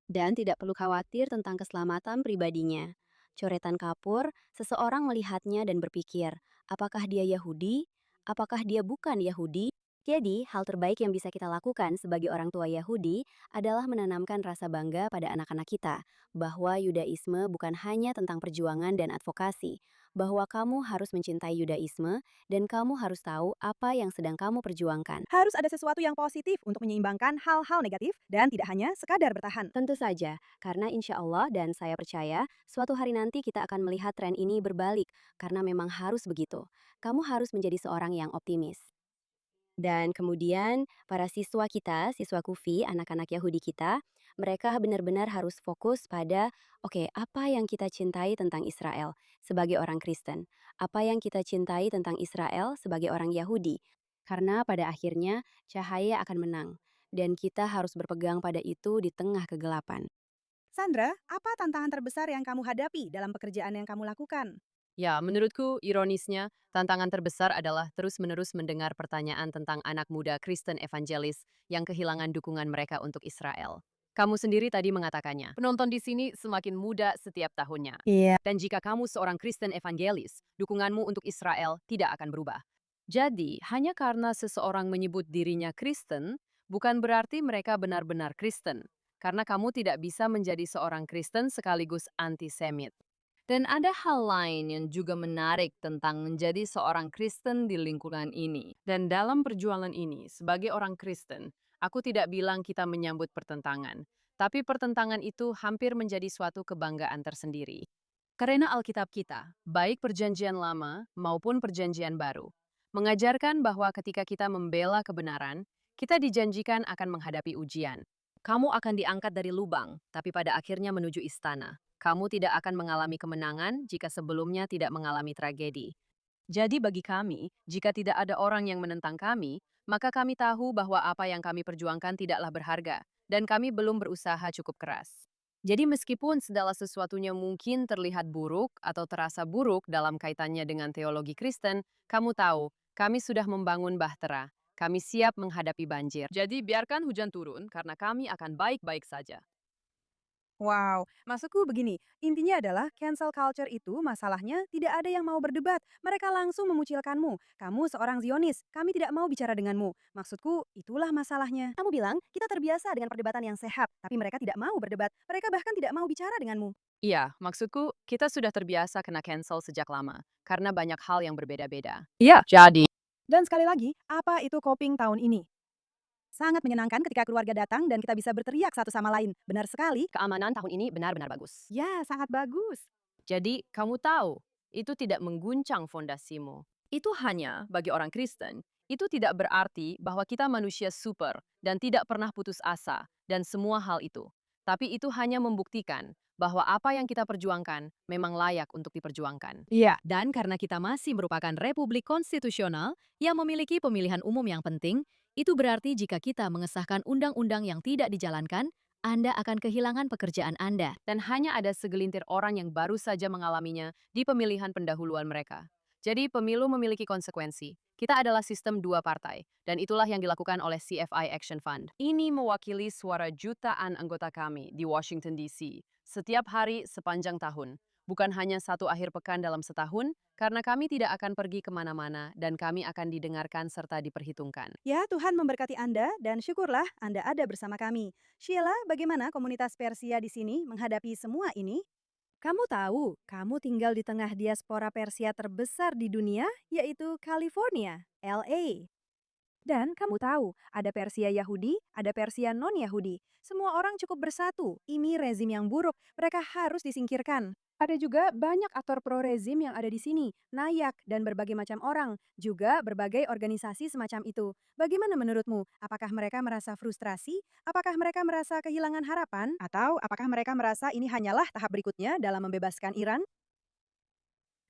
Dan tidak perlu khawatir tentang keselamatan pribadinya. Coretan kapur, seseorang melihatnya dan berpikir, apakah dia Yahudi? Apakah dia bukan Yahudi? Jadi, hal terbaik yang bisa kita lakukan sebagai orang tua Yahudi adalah menanamkan rasa bangga pada anak-anak kita, bahwa Yudaisme bukan hanya tentang perjuangan dan advokasi, bahwa kamu harus mencintai Yudaisme, dan kamu harus tahu apa yang sedang kamu perjuangkan. Harus ada sesuatu yang positif untuk menyeimbangkan hal-hal negatif dan tidak hanya sekadar bertahan. Tentu saja, karena insya Allah dan saya percaya, suatu hari nanti kita akan melihat tren ini berbalik, karena memang harus begitu. Kamu harus menjadi seorang yang optimis. Dan kemudian para siswa kita, siswa KUFI, anak-anak Yahudi kita, mereka benar-benar harus fokus pada, oke, apa yang kita cintai tentang Israel sebagai orang Kristen? Apa yang kita cintai tentang Israel sebagai orang Yahudi? Karena pada akhirnya cahaya akan menang. Dan kita harus berpegang pada itu di tengah kegelapan. Sandra, apa tantangan terbesar yang kamu hadapi dalam pekerjaan yang kamu lakukan? Ya, menurutku ironisnya, tantangan terbesar adalah terus-menerus mendengar pertanyaan tentang anak muda Kristen evangelis yang kehilangan dukungan mereka untuk Israel. Kamu sendiri tadi mengatakannya, penonton di sini semakin muda setiap tahunnya. Iya. Dan jika kamu seorang Kristen evangelis, dukunganmu untuk Israel tidak akan berubah. Jadi, hanya karena seseorang menyebut dirinya Kristen, bukan berarti mereka benar-benar Kristen. Karena kamu tidak bisa menjadi seorang Kristen sekaligus antisemit. Dan ada hal lain yang juga menarik tentang menjadi seorang Kristen di lingkungan ini. Dan dalam perjuangan ini, sebagai orang Kristen, aku tidak bilang kita menyambut pertentangan. Tapi pertentangan itu hampir menjadi suatu kebanggaan tersendiri. Karena Alkitab kita, baik perjanjian lama maupun perjanjian baru, mengajarkan bahwa ketika kita membela kebenaran, kita dijanjikan akan menghadapi ujian. Kamu akan diangkat dari lubang, tapi pada akhirnya menuju istana. Kamu tidak akan mengalami kemenangan jika sebelumnya tidak mengalami tragedi. Jadi bagi kami, jika tidak ada orang yang menentang kami, maka kami tahu bahwa apa yang kami perjuangkan tidaklah berharga, dan kami belum berusaha cukup keras. Jadi meskipun segala sesuatunya mungkin terlihat buruk atau terasa buruk dalam kaitannya dengan teologi Kristen, kamu tahu, kami sudah membangun bahtera. Kami siap menghadapi banjir. Jadi biarkan hujan turun karena kami akan baik-baik saja. Wow, maksudku begini, intinya adalah cancel culture itu masalahnya tidak ada yang mau berdebat. Mereka langsung memucilkanmu. Kamu seorang Zionis, kami tidak mau bicara denganmu. Maksudku, itulah masalahnya. Kamu bilang, kita terbiasa dengan perdebatan yang sehat, tapi mereka tidak mau berdebat. Mereka bahkan tidak mau bicara denganmu. Iya, maksudku kita sudah terbiasa kena cancel sejak lama, karena banyak hal yang berbeda-beda. Iya. Jadi, Dan sekali lagi, apa itu coping tahun ini? Sangat menyenangkan ketika keluarga datang dan kita bisa berteriak satu sama lain. Benar sekali. keamanan tahun ini benar-benar bagus. Ya, sangat bagus. Jadi, kamu tahu, itu tidak mengguncang fondasimu. Itu hanya bagi orang Kristen. Itu tidak berarti bahwa kita manusia super dan tidak pernah putus asa dan semua hal itu. Tapi itu hanya membuktikan bahwa apa yang kita perjuangkan memang layak untuk diperjuangkan. Iya. Dan karena kita masih merupakan republik konstitusional yang memiliki pemilihan umum yang penting, itu berarti jika kita mengesahkan undang-undang yang tidak dijalankan, Anda akan kehilangan pekerjaan Anda. Dan hanya ada segelintir orang yang baru saja mengalaminya di pemilihan pendahuluan mereka. Jadi pemilu memiliki konsekuensi. Kita adalah sistem dua partai, dan itulah yang dilakukan oleh CFI Action Fund. Ini mewakili suara jutaan anggota kami di Washington DC, setiap hari sepanjang tahun. Bukan hanya satu akhir pekan dalam setahun, karena kami tidak akan pergi kemana-mana dan kami akan didengarkan serta diperhitungkan. Ya, Tuhan memberkati Anda dan syukurlah Anda ada bersama kami. Sheila, bagaimana komunitas Persia di sini menghadapi semua ini? Kamu tahu, kamu tinggal di tengah diaspora Persia terbesar di dunia, yaitu California, LA. Dan kamu tahu, ada Persia Yahudi, ada Persia non-Yahudi. Semua orang cukup bersatu. Ini rezim yang buruk, mereka harus disingkirkan. Ada juga banyak aktor pro-rezim yang ada di sini, Nayak dan berbagai macam orang, juga berbagai organisasi semacam itu. Bagaimana menurutmu? Apakah mereka merasa frustrasi? Apakah mereka merasa kehilangan harapan? Atau apakah mereka merasa ini hanyalah tahap berikutnya dalam membebaskan Iran?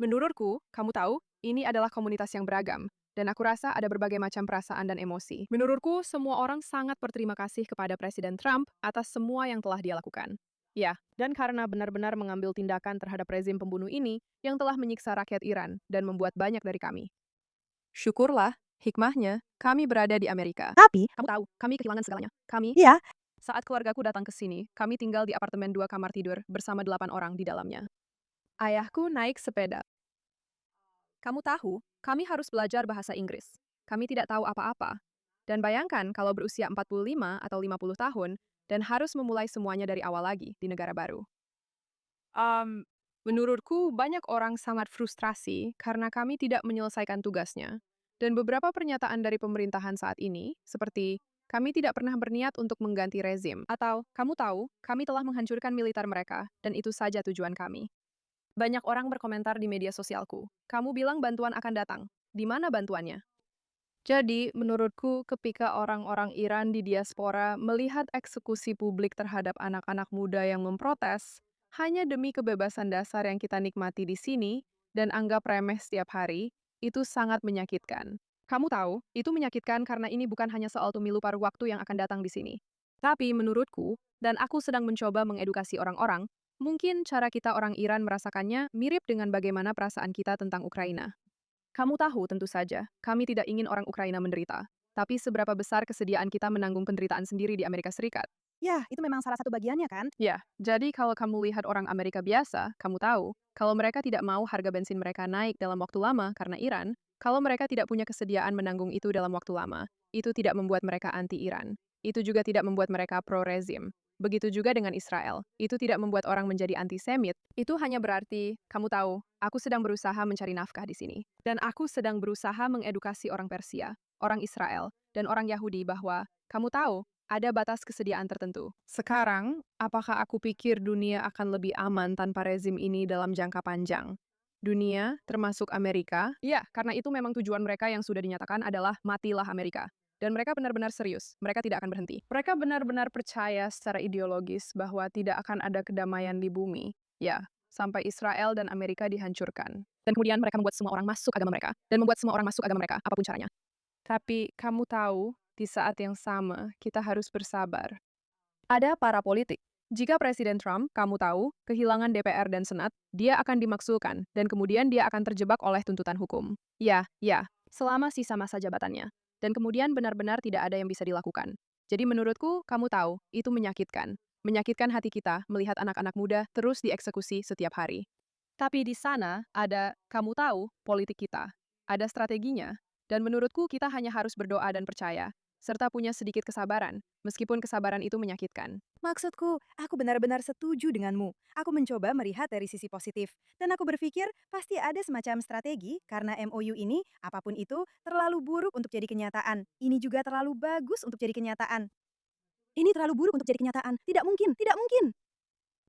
Menurutku, kamu tahu, ini adalah komunitas yang beragam, dan aku rasa ada berbagai macam perasaan dan emosi. Menurutku, semua orang sangat berterima kasih kepada Presiden Trump atas semua yang telah dia lakukan. Ya, dan karena benar-benar mengambil tindakan terhadap rezim pembunuh ini yang telah menyiksa rakyat Iran dan membuat banyak dari kami. Syukurlah, hikmahnya, kami berada di Amerika. Tapi, Kamu tahu, kami kehilangan segalanya. Kami, iya, saat keluargaku datang ke sini, kami tinggal di apartemen 2 kamar tidur bersama 8 orang di dalamnya. Ayahku naik sepeda. Kamu tahu, kami harus belajar bahasa Inggris. Kami tidak tahu apa-apa. Dan bayangkan kalau berusia 45 atau 50 tahun dan harus memulai semuanya dari awal lagi di negara baru. Menurutku, banyak orang sangat frustrasi karena kami tidak menyelesaikan tugasnya. Dan beberapa pernyataan dari pemerintahan saat ini, seperti kami tidak pernah berniat untuk mengganti rezim, atau kamu tahu, kami telah menghancurkan militer mereka, dan itu saja tujuan kami. Banyak orang berkomentar di media sosialku. Kamu bilang bantuan akan datang. Di mana bantuannya? Jadi, menurutku ketika orang-orang Iran di diaspora melihat eksekusi publik terhadap anak-anak muda yang memprotes, hanya demi kebebasan dasar yang kita nikmati di sini dan anggap remeh setiap hari, itu sangat menyakitkan. Kamu tahu, itu menyakitkan karena ini bukan hanya soal pemilu paruh waktu yang akan datang di sini. Tapi menurutku, dan aku sedang mencoba mengedukasi orang-orang, mungkin cara kita orang Iran merasakannya mirip dengan bagaimana perasaan kita tentang Ukraina. Kamu tahu tentu saja, kami tidak ingin orang Ukraina menderita. Tapi seberapa besar kesediaan kita menanggung penderitaan sendiri di Amerika Serikat? Ya, itu memang salah satu bagiannya kan? Ya, jadi kalau kamu lihat orang Amerika biasa, kamu tahu, kalau mereka tidak mau harga bensin mereka naik dalam waktu lama karena Iran, kalau mereka tidak punya kesediaan menanggung itu dalam waktu lama, itu tidak membuat mereka anti-Iran. Itu juga tidak membuat mereka pro-rezim. Begitu juga dengan Israel. Itu tidak membuat orang menjadi antisemit. Itu hanya berarti, kamu tahu, aku sedang berusaha mencari nafkah di sini. Dan aku sedang berusaha mengedukasi orang Persia, orang Israel, dan orang Yahudi bahwa, kamu tahu, ada batas kesediaan tertentu. Sekarang, apakah aku pikir dunia akan lebih aman tanpa rezim ini dalam jangka panjang? Dunia, termasuk Amerika, ya, karena itu memang tujuan mereka yang sudah dinyatakan adalah matilah Amerika. Dan mereka benar-benar serius, mereka tidak akan berhenti. Mereka benar-benar percaya secara ideologis bahwa tidak akan ada kedamaian di bumi. Ya, sampai Israel dan Amerika dihancurkan. Dan kemudian mereka membuat semua orang masuk agama mereka, dan membuat semua orang masuk agama mereka, apapun caranya. Tapi kamu tahu, di saat yang sama, kita harus bersabar. Ada para politik. Jika Presiden Trump, kamu tahu, kehilangan DPR dan Senat, dia akan dimaksulkan, dan kemudian dia akan terjebak oleh tuntutan hukum. Ya, selama sisa masa jabatannya. Dan kemudian benar-benar tidak ada yang bisa dilakukan. Jadi menurutku, kamu tahu, itu menyakitkan. Menyakitkan hati kita melihat anak-anak muda terus dieksekusi setiap hari. Tapi di sana ada, kamu tahu, politik kita. Ada strateginya. Dan menurutku kita hanya harus berdoa dan percaya, serta punya sedikit kesabaran, meskipun kesabaran itu menyakitkan. Maksudku, aku benar-benar setuju denganmu. Aku mencoba melihat dari sisi positif. Dan aku berpikir pasti ada semacam strategi karena MOU ini, apapun itu, terlalu buruk untuk jadi kenyataan. Ini juga terlalu bagus untuk jadi kenyataan. Ini terlalu buruk untuk jadi kenyataan. Tidak mungkin, tidak mungkin.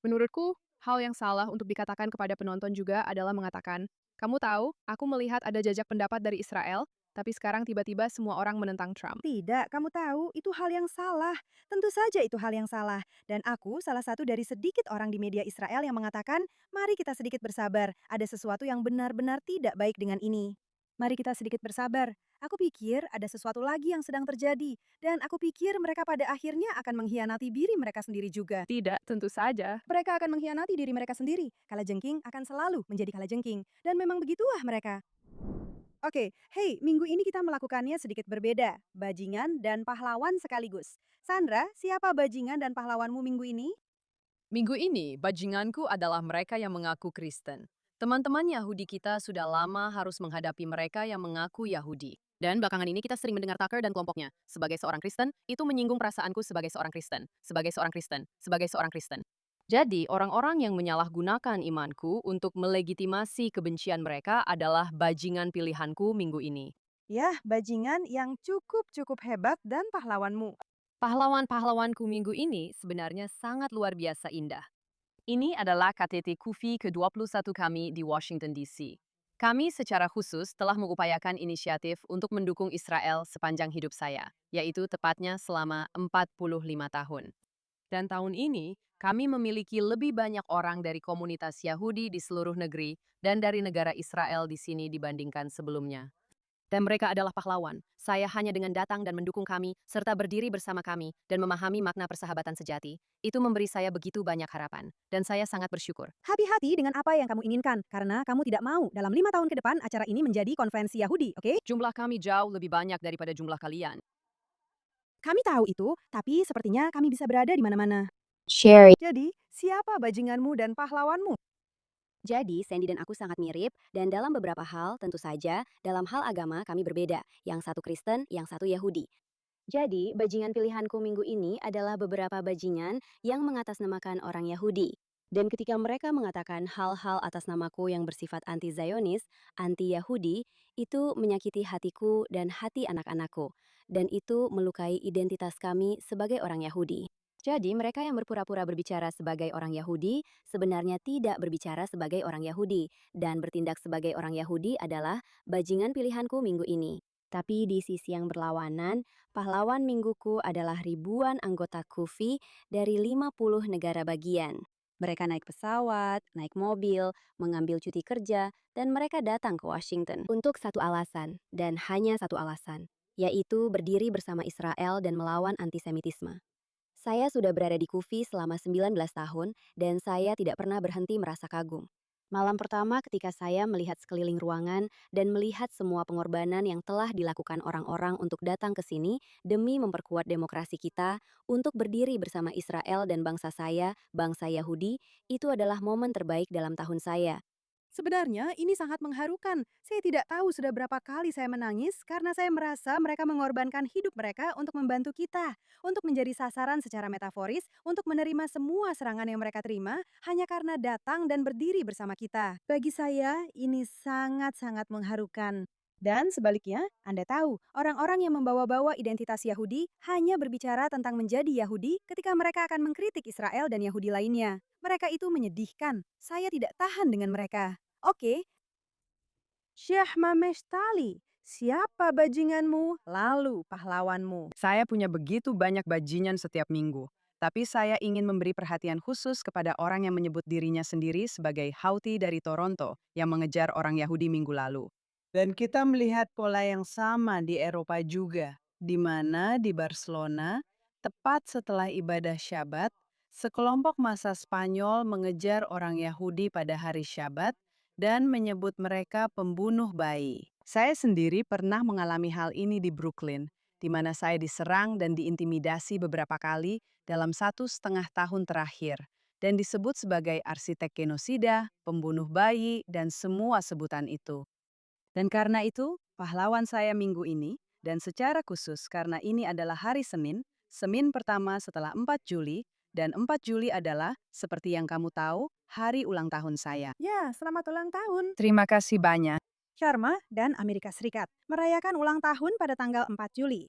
Menurutku, hal yang salah untuk dikatakan kepada penonton juga adalah mengatakan, kamu tahu, aku melihat ada jajak pendapat dari Israel, tapi sekarang tiba-tiba semua orang menentang Trump. Tidak, kamu tahu, itu hal yang salah. Tentu saja itu hal yang salah. Dan aku salah satu dari sedikit orang di media Israel yang mengatakan, mari kita sedikit bersabar. Ada sesuatu yang benar-benar tidak baik dengan ini. Mari kita sedikit bersabar. Aku pikir ada sesuatu lagi yang sedang terjadi. Dan aku pikir mereka pada akhirnya akan mengkhianati diri mereka sendiri juga. Tidak, tentu saja. Mereka akan mengkhianati diri mereka sendiri. Kalajengking akan selalu menjadi kalajengking. Dan memang begitulah mereka. Oke, hey, minggu ini kita melakukannya sedikit berbeda. Bajingan dan pahlawan sekaligus. Sandra, siapa bajingan dan pahlawanmu minggu ini? Minggu ini, bajinganku adalah mereka yang mengaku Kristen. Teman-teman Yahudi kita sudah lama harus menghadapi mereka yang mengaku Yahudi. Dan belakangan ini kita sering mendengar Tucker dan kelompoknya. Sebagai seorang Kristen, itu menyinggung perasaanku sebagai seorang Kristen. Sebagai seorang Kristen. Sebagai seorang Kristen. Jadi, orang-orang yang menyalahgunakan imanku untuk melegitimasi kebencian mereka adalah bajingan pilihanku minggu ini. Yah, bajingan yang cukup hebat dan pahlawanmu. Pahlawan-pahlawanku minggu ini sebenarnya sangat luar biasa indah. Ini adalah KTT KUFI ke-21 kami di Washington, D.C. Kami secara khusus telah mengupayakan inisiatif untuk mendukung Israel sepanjang hidup saya, yaitu tepatnya selama 45 tahun. Dan tahun ini, kami memiliki lebih banyak orang dari komunitas Yahudi di seluruh negeri dan dari negara Israel di sini dibandingkan sebelumnya. Dan mereka adalah pahlawan. Saya hanya dengan datang dan mendukung kami, serta berdiri bersama kami, dan memahami makna persahabatan sejati. Itu memberi saya begitu banyak harapan. Dan saya sangat bersyukur. Hati-hati dengan apa yang kamu inginkan, karena kamu tidak mau dalam 5 tahun ke depan acara ini menjadi konferensi Yahudi, oke? Jumlah kami jauh lebih banyak daripada jumlah kalian. Kami tahu itu, tapi sepertinya kami bisa berada di mana-mana. Sherry. Jadi, siapa bajinganmu dan pahlawanmu? Jadi, Sandy dan aku sangat mirip, dan dalam beberapa hal, tentu saja, dalam hal agama kami berbeda. Yang satu Kristen, yang satu Yahudi. Jadi, bajingan pilihanku minggu ini adalah beberapa bajingan yang mengatasnamakan orang Yahudi. Dan ketika mereka mengatakan hal-hal atas namaku yang bersifat anti-Zionis, anti-Yahudi, itu menyakiti hatiku dan hati anak-anakku. Dan itu melukai identitas kami sebagai orang Yahudi. Jadi, mereka yang berpura-pura berbicara sebagai orang Yahudi sebenarnya tidak berbicara sebagai orang Yahudi, dan bertindak sebagai orang Yahudi adalah bajingan pilihanku minggu ini. Tapi di sisi yang berlawanan, pahlawan mingguku adalah ribuan anggota KUFI dari 50 negara bagian. Mereka naik pesawat, naik mobil, mengambil cuti kerja, dan mereka datang ke Washington untuk satu alasan, dan hanya satu alasan, yaitu berdiri bersama Israel dan melawan antisemitisme. Saya sudah berada di KUFI selama 19 tahun dan saya tidak pernah berhenti merasa kagum. Malam pertama ketika saya melihat sekeliling ruangan dan melihat semua pengorbanan yang telah dilakukan orang-orang untuk datang ke sini demi memperkuat demokrasi kita, untuk berdiri bersama Israel dan bangsa saya, bangsa Yahudi, itu adalah momen terbaik dalam tahun saya. Sebenarnya ini sangat mengharukan. Saya tidak tahu sudah berapa kali saya menangis karena saya merasa mereka mengorbankan hidup mereka untuk membantu kita, untuk menjadi sasaran secara metaforis, untuk menerima semua serangan yang mereka terima hanya karena datang dan berdiri bersama kita. Bagi saya, ini sangat-sangat mengharukan. Dan sebaliknya, Anda tahu, orang-orang yang membawa-bawa identitas Yahudi hanya berbicara tentang menjadi Yahudi ketika mereka akan mengkritik Israel dan Yahudi lainnya. Mereka itu menyedihkan. Saya tidak tahan dengan mereka. Oke, Syekh Mameshtali, siapa bajinganmu, lalu pahlawanmu? Saya punya begitu banyak bajingan setiap minggu. Tapi saya ingin memberi perhatian khusus kepada orang yang menyebut dirinya sendiri sebagai Houthi dari Toronto yang mengejar orang Yahudi minggu lalu. Dan kita melihat pola yang sama di Eropa juga, di mana di Barcelona, tepat setelah ibadah Syabat, sekelompok massa Spanyol mengejar orang Yahudi pada hari Syabat dan menyebut mereka pembunuh bayi. Saya sendiri pernah mengalami hal ini di Brooklyn, di mana saya diserang dan diintimidasi beberapa kali dalam 1,5 tahun terakhir, dan disebut sebagai arsitek genosida, pembunuh bayi, dan semua sebutan itu. Dan karena itu, pahlawan saya minggu ini, dan secara khusus karena ini adalah hari Senin, Senin pertama setelah 4 Juli, dan 4 Juli adalah, seperti yang kamu tahu, hari ulang tahun saya. Ya, selamat ulang tahun. Terima kasih banyak. Sharma dan Amerika Serikat merayakan ulang tahun pada tanggal 4 Juli.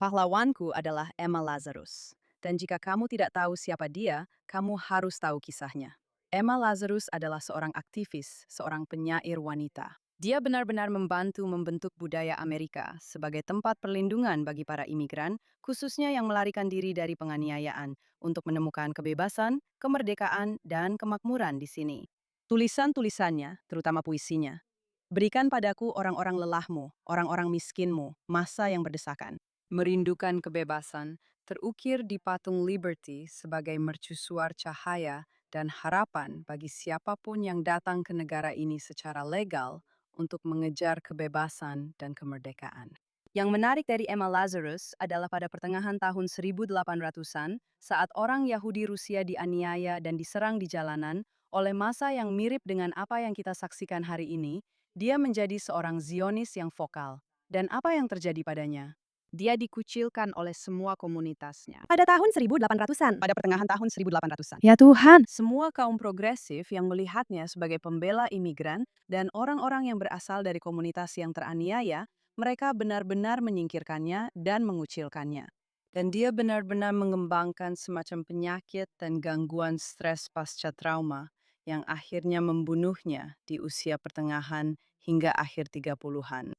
Pahlawanku adalah Emma Lazarus. Dan jika kamu tidak tahu siapa dia, kamu harus tahu kisahnya. Emma Lazarus adalah seorang aktivis, seorang penyair wanita. Dia benar-benar membantu membentuk budaya Amerika sebagai tempat perlindungan bagi para imigran, khususnya yang melarikan diri dari penganiayaan, untuk menemukan kebebasan, kemerdekaan, dan kemakmuran di sini. Tulisan-tulisannya, terutama puisinya, berikan padaku orang-orang lelahmu, orang-orang miskinmu, masa yang berdesakan. Merindukan kebebasan, terukir di patung Liberty sebagai mercusuar cahaya dan harapan bagi siapapun yang datang ke negara ini secara legal untuk mengejar kebebasan dan kemerdekaan. Yang menarik dari Emma Lazarus adalah pada pertengahan tahun 1800-an, saat orang Yahudi Rusia dianiaya dan diserang di jalanan oleh massa yang mirip dengan apa yang kita saksikan hari ini, dia menjadi seorang Zionis yang vokal. Dan apa yang terjadi padanya? Dia dikucilkan oleh semua komunitasnya. Pada tahun 1800-an. Pada pertengahan tahun 1800-an. Ya Tuhan. Semua kaum progresif yang melihatnya sebagai pembela imigran dan orang-orang yang berasal dari komunitas yang teraniaya, mereka benar-benar menyingkirkannya dan mengucilkannya. Dan dia benar-benar mengembangkan semacam penyakit dan gangguan stres pasca trauma yang akhirnya membunuhnya di usia pertengahan hingga akhir 30-an.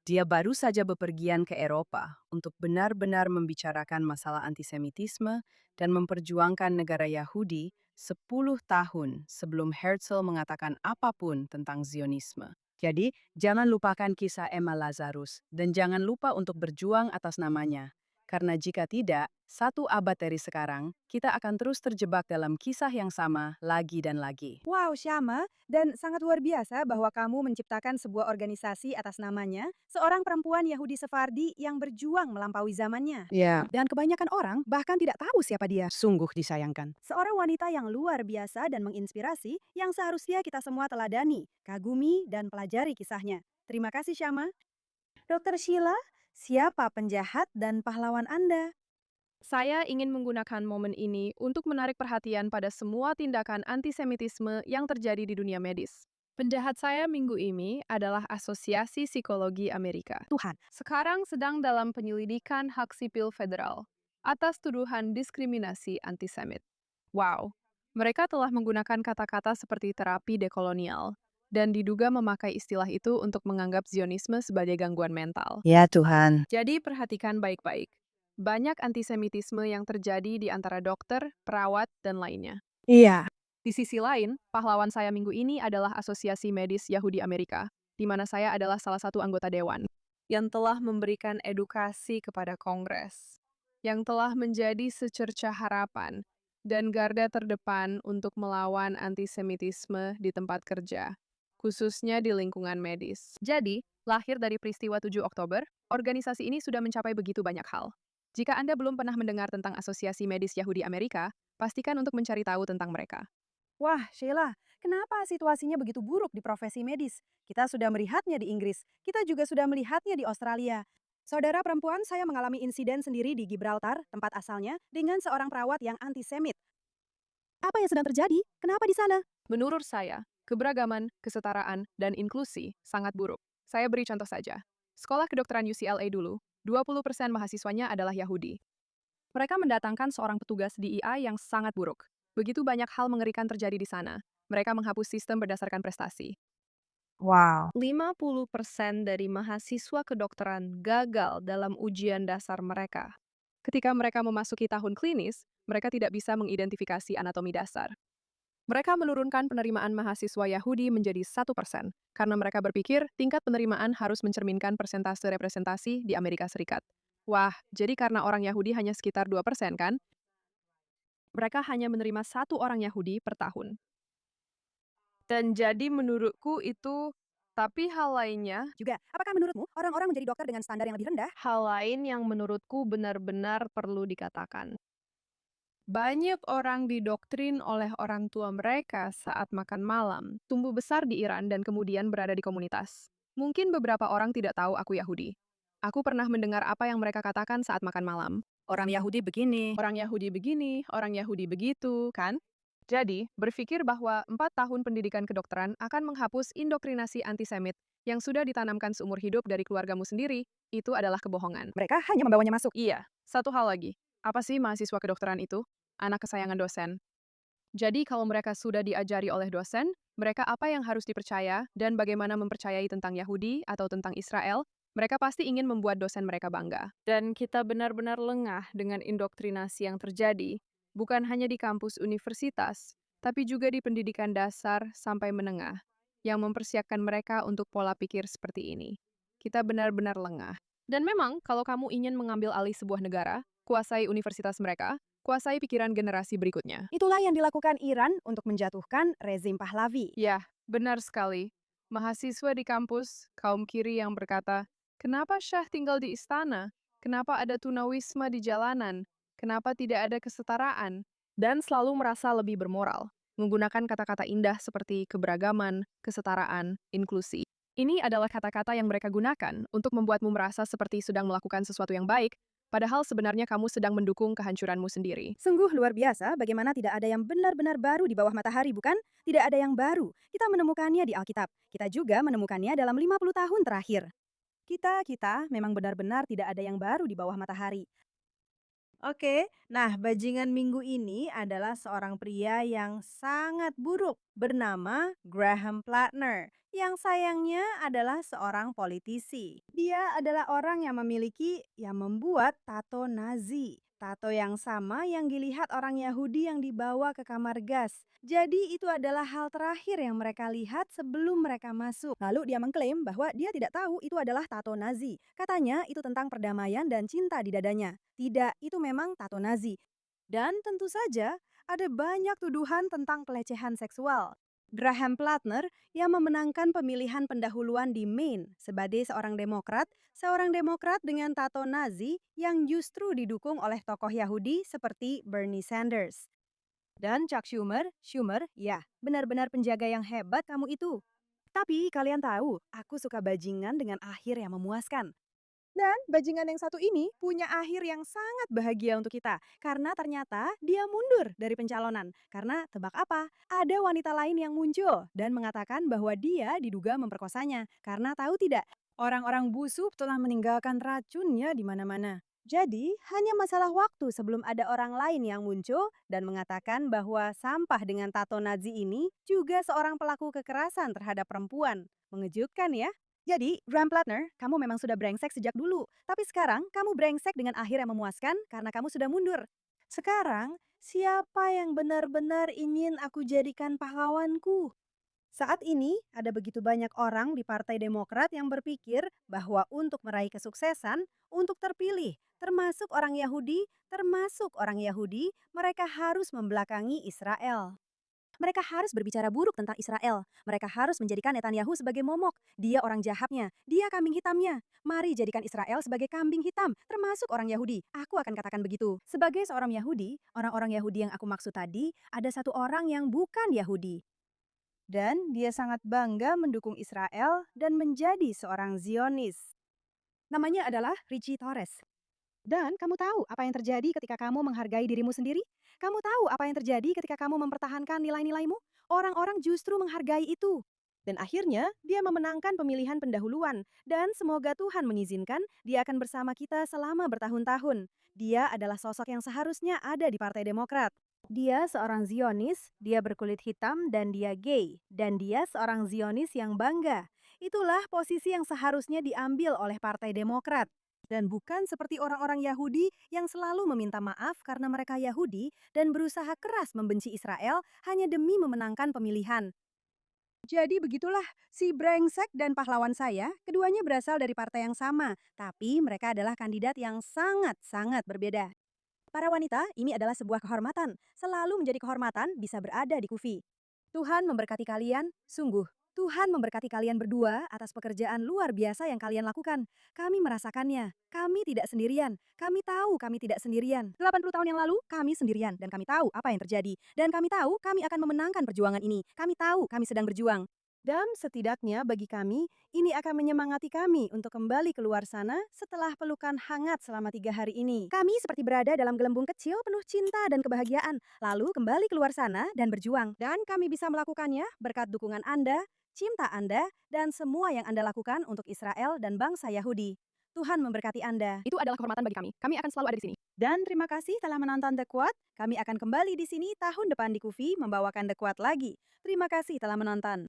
Dia baru saja bepergian ke Eropa untuk benar-benar membicarakan masalah antisemitisme dan memperjuangkan negara Yahudi 10 tahun sebelum Herzl mengatakan apapun tentang Zionisme. Jadi, jangan lupakan kisah Emma Lazarus dan jangan lupa untuk berjuang atas namanya. Karena jika tidak, 1 abad dari sekarang, kita akan terus terjebak dalam kisah yang sama lagi dan lagi. Wow, Syama, dan sangat luar biasa bahwa kamu menciptakan sebuah organisasi atas namanya, seorang perempuan Yahudi Sefardi yang berjuang melampaui zamannya. Ya, Dan kebanyakan orang bahkan tidak tahu siapa dia. sungguh disayangkan. Seorang wanita yang luar biasa dan menginspirasi yang seharusnya kita semua teladani, kagumi, dan pelajari kisahnya. Terima kasih, Syama. Dr. Sheila, siapa penjahat dan pahlawan Anda? Saya ingin menggunakan momen ini untuk menarik perhatian pada semua tindakan antisemitisme yang terjadi di dunia medis. Penjahat saya minggu ini adalah Asosiasi Psikologi Amerika. Tuhan. Sekarang sedang dalam penyelidikan hak sipil federal atas tuduhan diskriminasi antisemit. Wow, mereka telah menggunakan kata-kata seperti terapi dekolonial dan diduga memakai istilah itu untuk menganggap Zionisme sebagai gangguan mental. Ya Tuhan. Jadi perhatikan baik-baik. Banyak antisemitisme yang terjadi di antara dokter, perawat, dan lainnya. Iya. Di sisi lain, pahlawan saya minggu ini adalah Asosiasi Medis Yahudi Amerika, di mana saya adalah salah satu anggota dewan, yang telah memberikan edukasi kepada Kongres, yang telah menjadi secercah harapan, dan garda terdepan untuk melawan antisemitisme di tempat kerja, khususnya di lingkungan medis. Jadi, lahir dari peristiwa 7 Oktober, organisasi ini sudah mencapai begitu banyak hal. Jika Anda belum pernah mendengar tentang Asosiasi Medis Yahudi Amerika, pastikan untuk mencari tahu tentang mereka. Wah, Sheila, kenapa situasinya begitu buruk di profesi medis? Kita sudah melihatnya di Inggris, kita juga sudah melihatnya di Australia. Saudara perempuan saya mengalami insiden sendiri di Gibraltar, tempat asalnya, dengan seorang perawat yang antisemit. Apa yang sedang terjadi? Kenapa di sana? Menurut saya, keberagaman, kesetaraan, dan inklusi sangat buruk. Saya beri contoh saja. Sekolah kedokteran UCLA dulu, 20% mahasiswanya adalah Yahudi. Mereka mendatangkan seorang petugas DEI yang sangat buruk. Begitu banyak hal mengerikan terjadi di sana. Mereka menghapus sistem berdasarkan prestasi. Wow. 50% dari mahasiswa kedokteran gagal dalam ujian dasar mereka. Ketika mereka memasuki tahun klinis, mereka tidak bisa mengidentifikasi anatomi dasar. Mereka menurunkan penerimaan mahasiswa Yahudi menjadi 1%, karena mereka berpikir tingkat penerimaan harus mencerminkan persentase representasi di Amerika Serikat. Wah, jadi karena orang Yahudi hanya sekitar 2%, kan? Mereka hanya menerima satu orang Yahudi per tahun. Dan jadi menurutku itu, tapi hal lainnya, Juga, apakah menurutmu orang-orang menjadi dokter dengan standar yang lebih rendah? hal lain yang menurutku benar-benar perlu dikatakan. Banyak orang didoktrin oleh orang tua mereka saat makan malam, tumbuh besar di Iran dan kemudian berada di komunitas. Mungkin beberapa orang tidak tahu aku Yahudi. Aku pernah mendengar apa yang mereka katakan saat makan malam. Orang Yahudi begini. Orang Yahudi begini, orang Yahudi begitu, kan? Jadi, berpikir bahwa 4 tahun pendidikan kedokteran akan menghapus indoktrinasi antisemit yang sudah ditanamkan seumur hidup dari keluargamu sendiri, itu adalah kebohongan. Mereka hanya membawanya masuk. Iya, satu hal lagi. Apa sih mahasiswa kedokteran itu? Anak kesayangan dosen. Jadi kalau mereka sudah diajari oleh dosen, mereka apa yang harus dipercaya dan bagaimana mempercayai tentang Yahudi atau tentang Israel, mereka pasti ingin membuat dosen mereka bangga. Dan kita benar-benar lengah dengan indoktrinasi yang terjadi, bukan hanya di kampus universitas, tapi juga di pendidikan dasar sampai menengah, yang mempersiapkan mereka untuk pola pikir seperti ini. Kita benar-benar lengah. Dan memang, kalau kamu ingin mengambil alih sebuah negara, kuasai universitas mereka, kuasai pikiran generasi berikutnya. Itulah yang dilakukan Iran untuk menjatuhkan rezim Pahlavi. Ya, benar sekali. Mahasiswa di kampus, kaum kiri yang berkata, kenapa Syah tinggal di istana? Kenapa ada tunawisma di jalanan? Kenapa tidak ada kesetaraan? Dan selalu merasa lebih bermoral, menggunakan kata-kata indah seperti keberagaman, kesetaraan, inklusi. Ini adalah kata-kata yang mereka gunakan untuk membuatmu merasa seperti sedang melakukan sesuatu yang baik, padahal sebenarnya kamu sedang mendukung kehancuranmu sendiri. Sungguh luar biasa bagaimana tidak ada yang benar-benar baru di bawah matahari, bukan? Tidak ada yang baru. Kita menemukannya di Alkitab. Kita juga menemukannya dalam 50 tahun terakhir. Kita memang benar-benar tidak ada yang baru di bawah matahari. Oke, nah bajingan minggu ini adalah seorang pria yang sangat buruk bernama Graham Plattner. Yang sayangnya adalah seorang politisi. Dia adalah orang yang membuat tato Nazi. Tato yang sama yang dilihat orang Yahudi yang dibawa ke kamar gas. Jadi itu adalah hal terakhir yang mereka lihat sebelum mereka masuk. Lalu dia mengklaim bahwa dia tidak tahu itu adalah tato Nazi. Katanya itu tentang perdamaian dan cinta di dadanya. Tidak, itu memang tato Nazi. Dan tentu saja ada banyak tuduhan tentang pelecehan seksual. Graham Plattner yang memenangkan pemilihan pendahuluan di Maine sebagai seorang demokrat dengan tato Nazi yang justru didukung oleh tokoh Yahudi seperti Bernie Sanders. Dan Chuck Schumer, ya benar-benar penjaga yang hebat kamu itu. Tapi kalian tahu, aku suka bajingan dengan akhir yang memuaskan. Dan bajingan yang satu ini punya akhir yang sangat bahagia untuk kita. Karena ternyata dia mundur dari pencalonan. Karena tebak apa? Ada wanita lain yang muncul dan mengatakan bahwa dia diduga memperkosanya. Karena tahu tidak, orang-orang busuk telah meninggalkan racunnya di mana-mana. Jadi, hanya masalah waktu sebelum ada orang lain yang muncul dan mengatakan bahwa sampah dengan tato Nazi ini juga seorang pelaku kekerasan terhadap perempuan. Mengejutkan ya? Jadi, Graham Plattner, kamu memang sudah brengsek sejak dulu. Tapi sekarang, kamu brengsek dengan akhir yang memuaskan karena kamu sudah mundur. Sekarang, siapa yang benar-benar ingin aku jadikan pahlawanku? Saat ini, ada begitu banyak orang di Partai Demokrat yang berpikir bahwa untuk meraih kesuksesan, untuk terpilih, termasuk orang Yahudi, mereka harus membelakangi Israel. Mereka harus berbicara buruk tentang Israel. Mereka harus menjadikan Netanyahu sebagai momok. Dia orang jahatnya. Dia kambing hitamnya. Mari jadikan Israel sebagai kambing hitam, termasuk orang Yahudi. Aku akan katakan begitu. Sebagai seorang Yahudi, orang-orang Yahudi yang aku maksud tadi, ada satu orang yang bukan Yahudi. Dan dia sangat bangga mendukung Israel dan menjadi seorang Zionis. Namanya adalah Richie Torres. Dan kamu tahu apa yang terjadi ketika kamu menghargai dirimu sendiri? Kamu tahu apa yang terjadi ketika kamu mempertahankan nilai-nilaimu? Orang-orang justru menghargai itu. Dan akhirnya dia memenangkan pemilihan pendahuluan. Dan semoga Tuhan mengizinkan dia akan bersama kita selama bertahun-tahun. Dia adalah sosok yang seharusnya ada di Partai Demokrat. Dia seorang Zionis, dia berkulit hitam dan dia gay. Dan dia seorang Zionis yang bangga. Itulah posisi yang seharusnya diambil oleh Partai Demokrat. Dan bukan seperti orang-orang Yahudi yang selalu meminta maaf karena mereka Yahudi dan berusaha keras membenci Israel hanya demi memenangkan pemilihan. Jadi begitulah, si brengsek dan pahlawan saya, keduanya berasal dari partai yang sama, tapi mereka adalah kandidat yang sangat-sangat berbeda. Para wanita, ini adalah sebuah kehormatan. Selalu menjadi kehormatan bisa berada di Kufi. Tuhan memberkati kalian, sungguh. Tuhan memberkati kalian berdua atas pekerjaan luar biasa yang kalian lakukan. Kami merasakannya. Kami tidak sendirian. Kami tahu kami tidak sendirian. 80 tahun yang lalu, kami sendirian. Dan kami tahu apa yang terjadi. Dan kami tahu kami akan memenangkan perjuangan ini. Kami tahu kami sedang berjuang. Dan setidaknya bagi kami, ini akan menyemangati kami untuk kembali keluar sana setelah pelukan hangat selama 3 hari ini. Kami seperti berada dalam gelembung kecil penuh cinta dan kebahagiaan, lalu kembali keluar sana dan berjuang. Dan kami bisa melakukannya berkat dukungan Anda, cinta Anda, dan semua yang Anda lakukan untuk Israel dan bangsa Yahudi. Tuhan memberkati Anda. Itu adalah kehormatan bagi kami. Kami akan selalu ada di sini. Dan terima kasih telah menonton The Quad. Kami akan kembali di sini tahun depan di Kufi membawakan The Quad lagi. Terima kasih telah menonton.